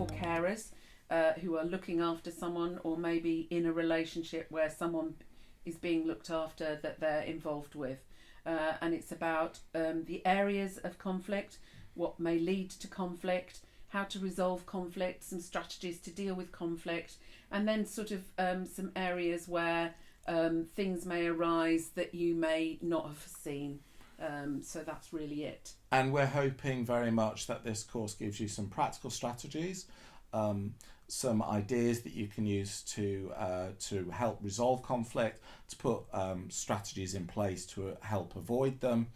for carers who are looking after someone, or maybe in a relationship where someone is being looked after that they're involved with. And it's about the areas of conflict, what may lead to conflict, how to resolve conflict, some strategies to deal with conflict, and then sort of some areas where things may arise that you may not have foreseen. So that's really it. And we're hoping very much that this course gives you some practical strategies, some ideas that you can use to help resolve conflict, to put strategies in place to help avoid them,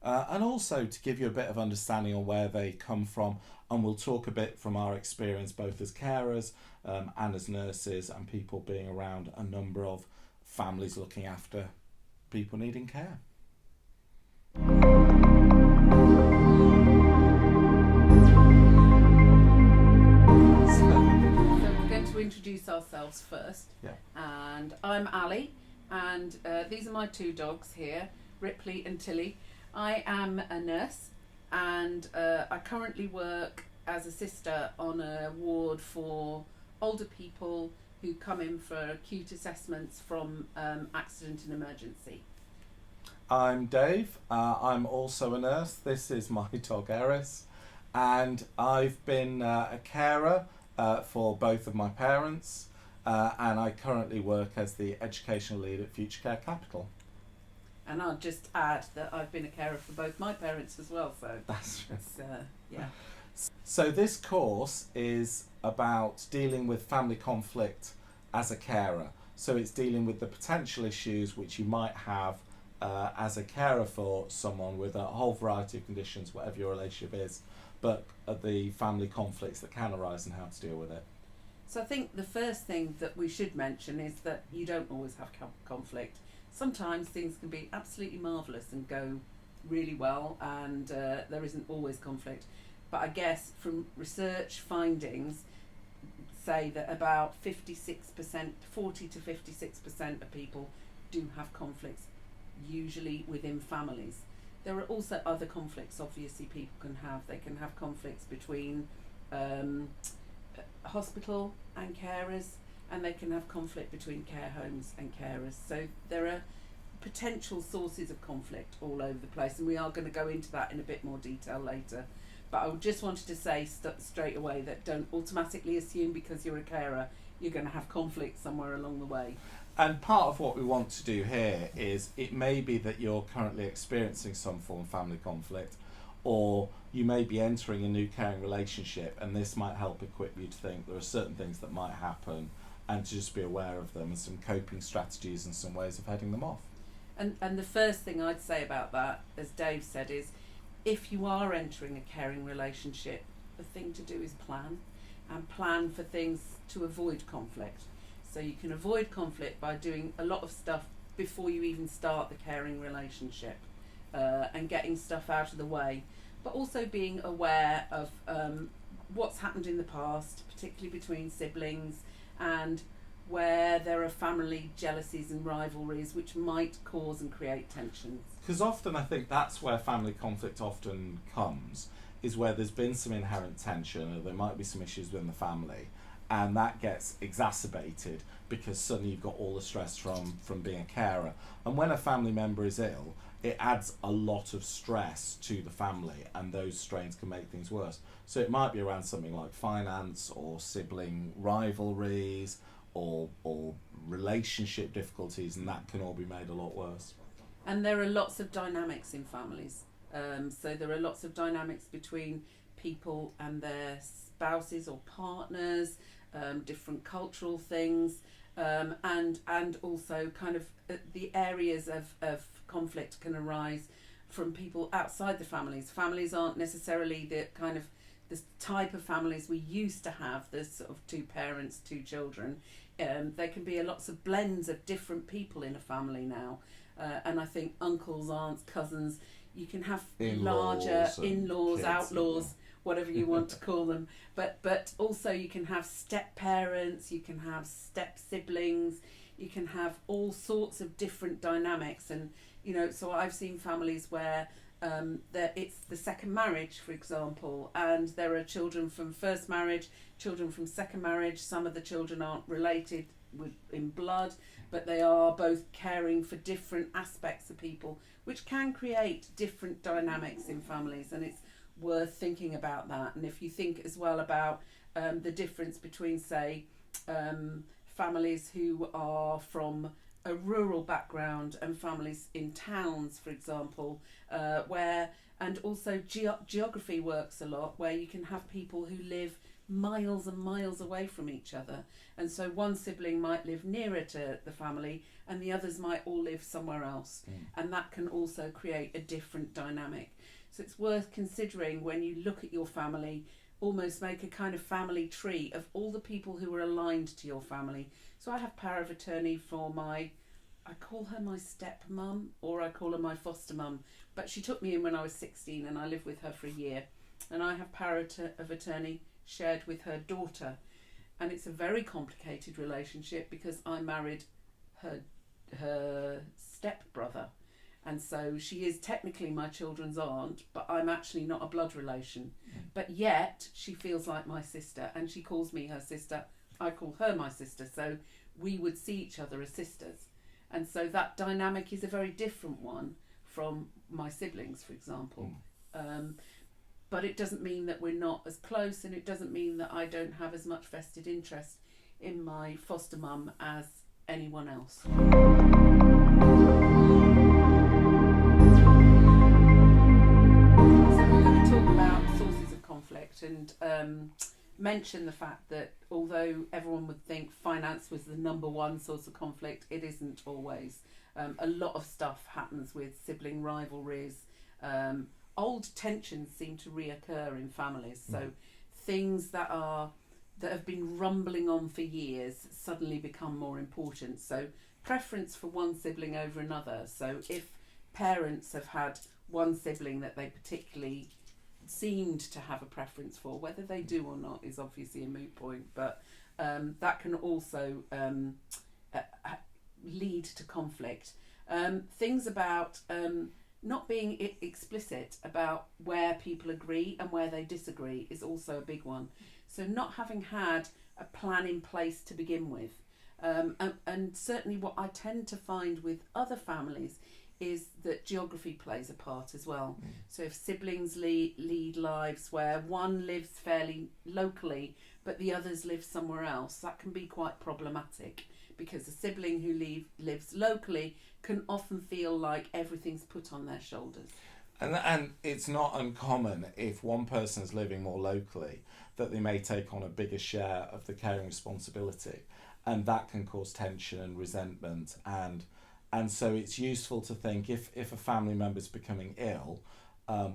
and also to give you a bit of understanding on where they come from. And we'll talk a bit from our experience both as carers and as nurses and people being around a number of families looking after people needing care. Introduce ourselves first. Yeah. And I'm Ali, and these are my two dogs here, Ripley and Tilly. I am a nurse, and I currently work as a sister on a ward for older people who come in for acute assessments from accident and emergency. I'm Dave. I'm also a nurse. This is my dog Eris, and I've been a carer for both of my parents, and I currently work as the educational lead at Future Care Capital. And I'll just add that I've been a carer for both my parents as well, so that's true. Yeah. So this course is about dealing with family conflict as a carer. So it's dealing with the potential issues which you might have as a carer for someone with a whole variety of conditions, whatever your relationship is, but the family conflicts that can arise and how to deal with it. So I think the first thing that we should mention is that you don't always have conflict. Sometimes things can be absolutely marvellous and go really well, and there isn't always conflict. But I guess from research findings say that about 56%, 40 to 56% of people do have conflicts, usually within families. There are also other conflicts, obviously, people can have. They can have conflicts between hospital and carers, and they can have conflict between care homes and carers. So there are potential sources of conflict all over the place, and we are going to go into that in a bit more detail later. But I just wanted to say straight away that don't automatically assume because you're a carer you're going to have conflict somewhere along the way. And part of what we want to do here is, it may be that you're currently experiencing some form of family conflict, or you may be entering a new caring relationship, and this might help equip you to think there are certain things that might happen and to just be aware of them, and some coping strategies and some ways of heading them off. And the first thing I'd say about that, as Dave said, is if you are entering a caring relationship, the thing to do is plan for things to avoid conflict. So you can avoid conflict by doing a lot of stuff before you even start the caring relationship, and getting stuff out of the way, but also being aware of what's happened in the past, particularly between siblings, and where there are family jealousies and rivalries which might cause and create tensions. Because often I think that's where family conflict often comes, is where there's been some inherent tension, or there might be some issues within the family, and that gets exacerbated because suddenly you've got all the stress from being a carer. And when a family member is ill, it adds a lot of stress to the family, and those strains can make things worse. So it might be around something like finance, or sibling rivalries, or relationship difficulties, and that can all be made a lot worse. And there are lots of dynamics in families. So there are lots of dynamics between people and their spouses or partners, different cultural things, and also kind of the areas of conflict can arise from people outside the families. Families aren't necessarily the kind of the type of families we used to have, the sort of two parents, two children. There can be lots of blends of different people in a family now. And I think uncles, aunts, cousins, you can have larger in-laws, outlaws, whatever you want to call them. But also you can have step-parents, you can have step-siblings, you can have all sorts of different dynamics. And, you know, so I've seen families where it's the second marriage, for example, and there are children from first marriage, children from second marriage. Some of the children aren't related in blood, but they are both caring for different aspects of people, which can create different dynamics in families, and it's worth thinking about that. And if you think as well about the difference between, say, families who are from a rural background and families in towns, for example, and also geography works a lot, where you can have people who live miles and miles away from each other, and so one sibling might live nearer to the family and the others might all live somewhere else, and that can also create a different dynamic. So it's worth considering when you look at your family, almost make a kind of family tree of all the people who are aligned to your family. So I have power of attorney for I call her my stepmum, or I call her my foster mum, but she took me in when I was 16 and I lived with her for a year, and I have power of attorney shared with her daughter, and it's a very complicated relationship because I married her stepbrother, and so she is technically my children's aunt, but I'm actually not a blood relation. But yet she feels like my sister, and she calls me her sister. I call her my sister, so we would see each other as sisters. And so that dynamic is a very different one from my siblings, for example. But it doesn't mean that we're not as close, and it doesn't mean that I don't have as much vested interest in my foster mum as anyone else. So we're going to talk about sources of conflict and mention the fact that although everyone would think finance was the number one source of conflict, it isn't always. A lot of stuff happens with sibling rivalries. Old tensions seem to reoccur in families, so things that have been rumbling on for years suddenly become more important. So preference for one sibling over another. So if parents have had one sibling that they particularly seemed to have a preference for, whether they do or not is obviously a moot point, but that can also lead to conflict. Things about not being explicit about where people agree and where they disagree is also a big one. So not having had a plan in place to begin with. And certainly what I tend to find with other families is that geography plays a part as well. So if siblings lead lives where one lives fairly locally but the others live somewhere else, that can be quite problematic, because a sibling who lives locally can often feel like everything's put on their shoulders. And it's not uncommon, if one person is living more locally, that they may take on a bigger share of the caring responsibility, and that can cause tension and resentment. And so it's useful to think, if a family member is becoming ill,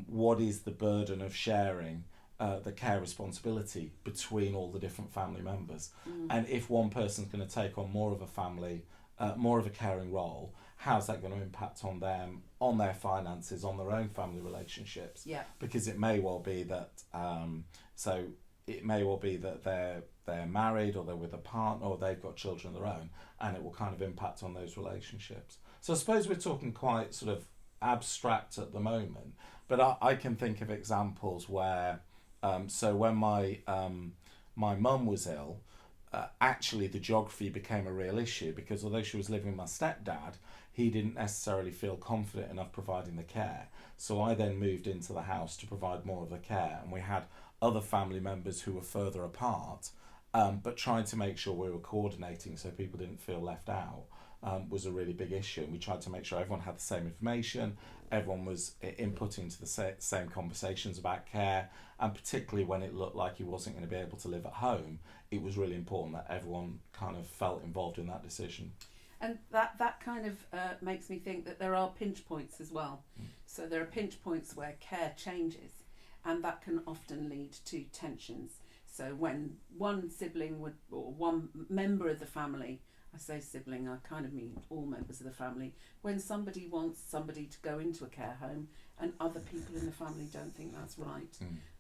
what is the burden of sharing the care responsibility between all the different family members? And if one person's going to take on more of a caring role, how's that going to impact on them, on their finances, on their own family relationships? Yeah. Because it may well be that they're married, or they're with a partner, or they've got children of their own, and it will kind of impact on those relationships. So I suppose we're talking quite sort of abstract at the moment, but I can think of examples where so when my mum was ill, actually the geography became a real issue, because although she was living with my stepdad, he didn't necessarily feel confident enough providing the care. So I then moved into the house to provide more of the care, and we had other family members who were further apart, but trying to make sure we were coordinating so people didn't feel left out was a really big issue. And we tried to make sure everyone had the same information, everyone was inputting to the same conversations about care, and particularly when it looked like he wasn't going to be able to live at home, it was really important that everyone kind of felt involved in that decision. And that kind of makes me think that there are pinch points as well. So there are pinch points where care changes, and that can often lead to tensions. So when one sibling or one member of the family, I say sibling, I kind of mean all members of the family, when somebody wants somebody to go into a care home and other people in the family don't think that's right.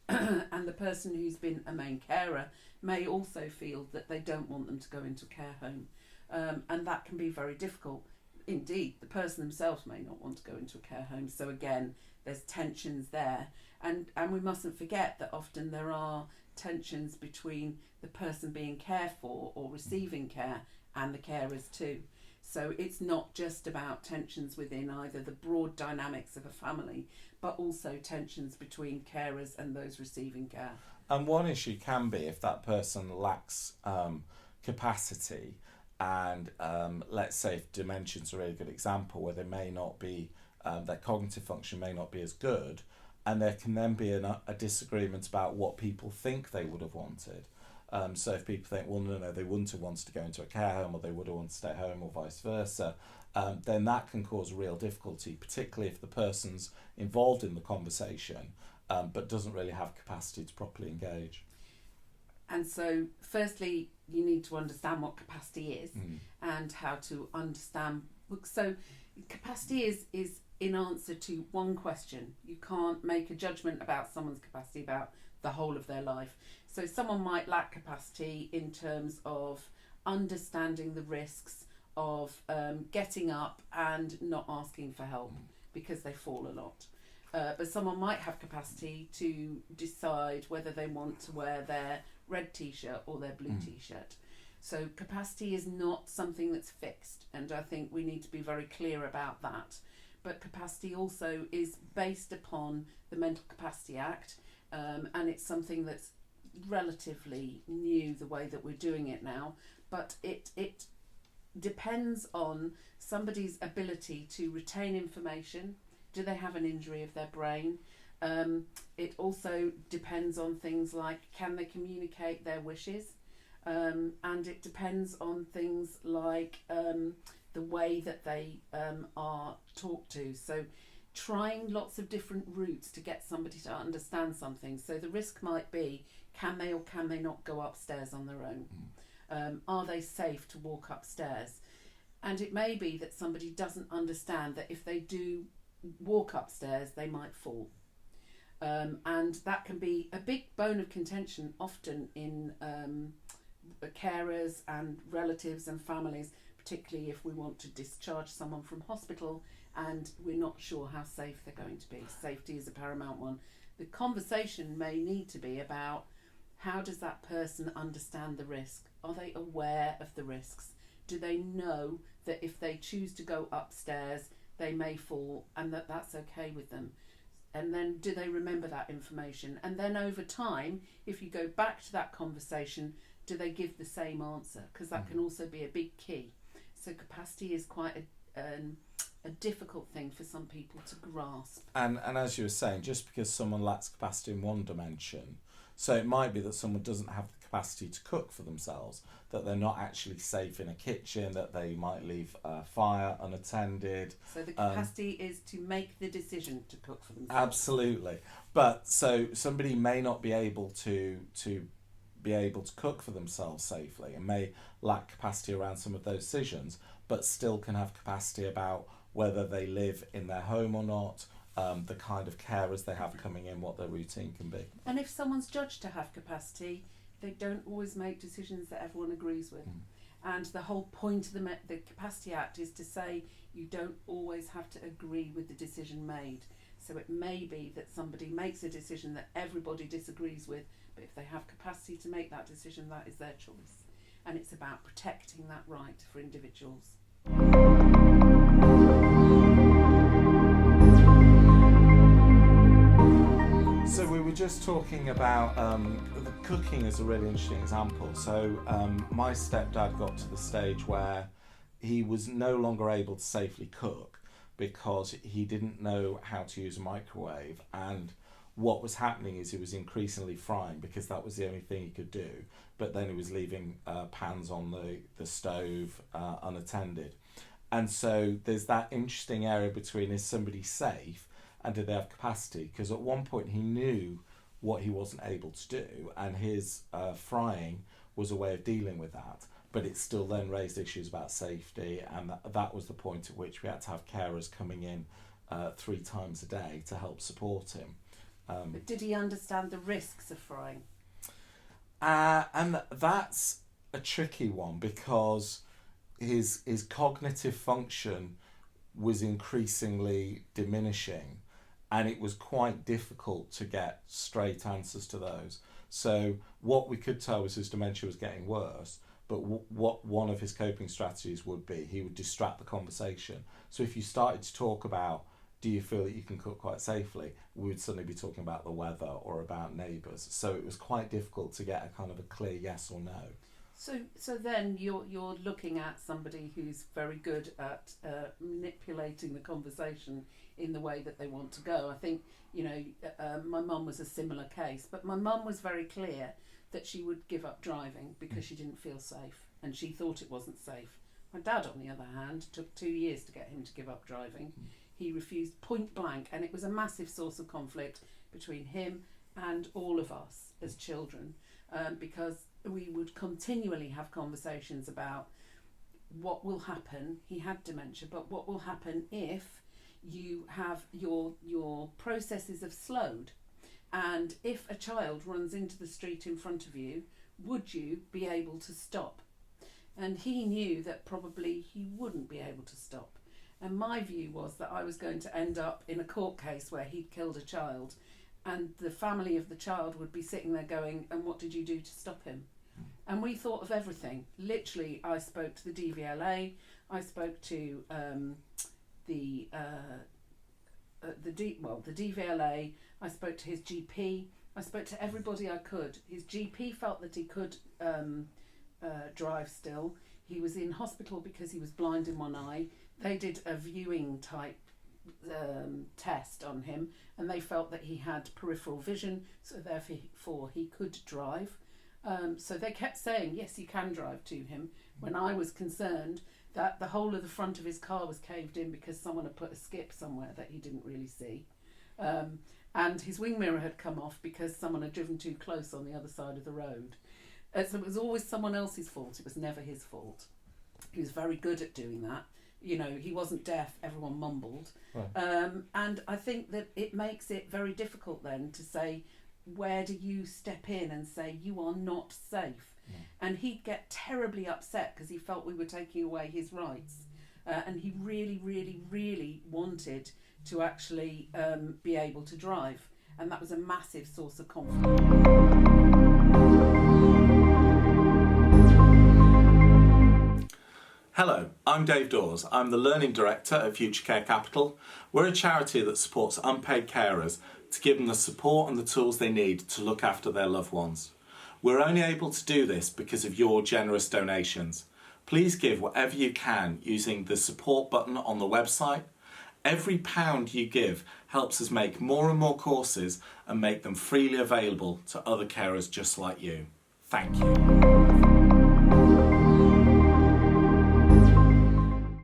And the person who's been a main carer may also feel that they don't want them to go into a care home. And that can be very difficult. Indeed, the person themselves may not want to go into a care home. So again, there's tensions there, and we mustn't forget that often there are tensions between the person being cared for or receiving care and the carers too. So it's not just about tensions within either the broad dynamics of a family, but also tensions between carers and those receiving care. And one issue can be if that person lacks capacity, and let's say if dementia's a really good example, where they may not be, their cognitive function may not be as good, and there can then be a disagreement about what people think they would have wanted. So if people think, well, no, they wouldn't have wanted to go into a care home, or they would have wanted to stay at home, or vice versa, then that can cause real difficulty, particularly if the person's involved in the conversation but doesn't really have capacity to properly engage. And so, firstly, you need to understand what capacity is and how to understand. So, capacity is in answer to one question. You can't make a judgment about someone's capacity about the whole of their life. So someone might lack capacity in terms of understanding the risks of getting up and not asking for help because they fall a lot. But someone might have capacity to decide whether they want to wear their red t-shirt or their blue t-shirt. So capacity is not something that's fixed, and I think we need to be very clear about that. But capacity also is based upon the Mental Capacity Act, and it's something that's relatively new, the way that we're doing it now, but it depends on somebody's ability to retain information. Do they have an injury of their brain? It also depends on things like, can they communicate their wishes? And it depends on things like the way that they are talked to. So trying lots of different routes to get somebody to understand something. So the risk might be, can they or can they not go upstairs on their own? Are they safe to walk upstairs? And it may be that somebody doesn't understand that if they do walk upstairs, they might fall. And that can be a big bone of contention often in carers and relatives and families, particularly if we want to discharge someone from hospital and we're not sure how safe they're going to be. Safety is a paramount one. The conversation may need to be about, how does that person understand the risk? Are they aware of the risks? Do they know that if they choose to go upstairs, they may fall, and that that's okay with them? And then do they remember that information? And then over time, if you go back to that conversation, do they give the same answer? Because that can also be a big key. So capacity is quite a difficult thing for some people to grasp. And as you were saying, just because someone lacks capacity in one dimension, so it might be that someone doesn't have the capacity to cook for themselves, that they're not actually safe in a kitchen, that they might leave a fire unattended. So the capacity is to make the decision to cook for themselves. Absolutely. But so somebody may not be able to cook for themselves safely and may lack capacity around some of those decisions, but still can have capacity about whether they live in their home or not, the kind of carers they have coming in, what their routine can be. And if someone's judged to have capacity, they don't always make decisions that everyone agrees with. And the whole point of the Capacity Act is to say you don't always have to agree with the decision made. So it may be that somebody makes a decision that everybody disagrees with, but if they have capacity to make that decision, that is their choice. And it's about protecting that right for individuals. So we were just talking about cooking as a really interesting example. So my stepdad got to the stage where he was no longer able to safely cook because he didn't know how to use a microwave, and what was happening is he was increasingly frying because that was the only thing he could do, but then he was leaving pans on the stove unattended. And so there's that interesting area between, is somebody safe and did they have capacity? Because at one point he knew what he wasn't able to do, and his frying was a way of dealing with that, but it still then raised issues about safety, and that was the point at which we had to have carers coming in 3 times a day to help support him. But did he understand the risks of frying? And that's a tricky one, because his cognitive function was increasingly diminishing, and it was quite difficult to get straight answers to those. So what we could tell was his dementia was getting worse, but what one of his coping strategies would be, he would distract the conversation. So if you started to talk about, do you feel that you can cook quite safely, we would suddenly be talking about the weather or about neighbours. So it was quite difficult to get a kind of a clear yes or no. So then you're looking at somebody who's very good at manipulating the conversation in the way that they want to go. I think, my mum was a similar case, but my mum was very clear that she would give up driving because she didn't feel safe and she thought it wasn't safe. My dad, on the other hand, took 2 years to get him to give up driving. He refused point blank, and it was a massive source of conflict between him and all of us as children, because we would continually have conversations about what will happen. He had dementia, but what will happen if you have your processes have slowed, and if a child runs into the street in front of you, would you be able to stop? And he knew that probably he wouldn't be able to stop. And my view was that I was going to end up in a court case where he'd killed a child, and the family of the child would be sitting there going, and what did you do to stop him? And we thought of everything. Literally, I spoke to the DVLA, I spoke to the DVLA, I spoke to his GP, I spoke to everybody I could. His GP felt that he could drive still. He was in hospital because he was blind in one eye. They did a viewing type test on him, and they felt that he had peripheral vision, so therefore he could drive. So they kept saying, yes, you can drive to him, when I was concerned that the whole of the front of his car was caved in because someone had put a skip somewhere that he didn't really see. And his wing mirror had come off because someone had driven too close on the other side of the road. So it was always someone else's fault. It was never his fault. He was very good at doing that. He wasn't deaf, everyone mumbled. Right. And I think that it makes it very difficult then to say, where do you step in and say you are not safe? Yeah. And he'd get terribly upset because he felt we were taking away his rights. And he really, really, really wanted to actually be able to drive. And that was a massive source of conflict. Hello, I'm Dave Dawes. I'm the Learning Director at Future Care Capital. We're a charity that supports unpaid carers to give them the support and the tools they need to look after their loved ones. We're only able to do this because of your generous donations. Please give whatever you can using the support button on the website. Every £1 you give helps us make more and more courses and make them freely available to other carers just like you. Thank you.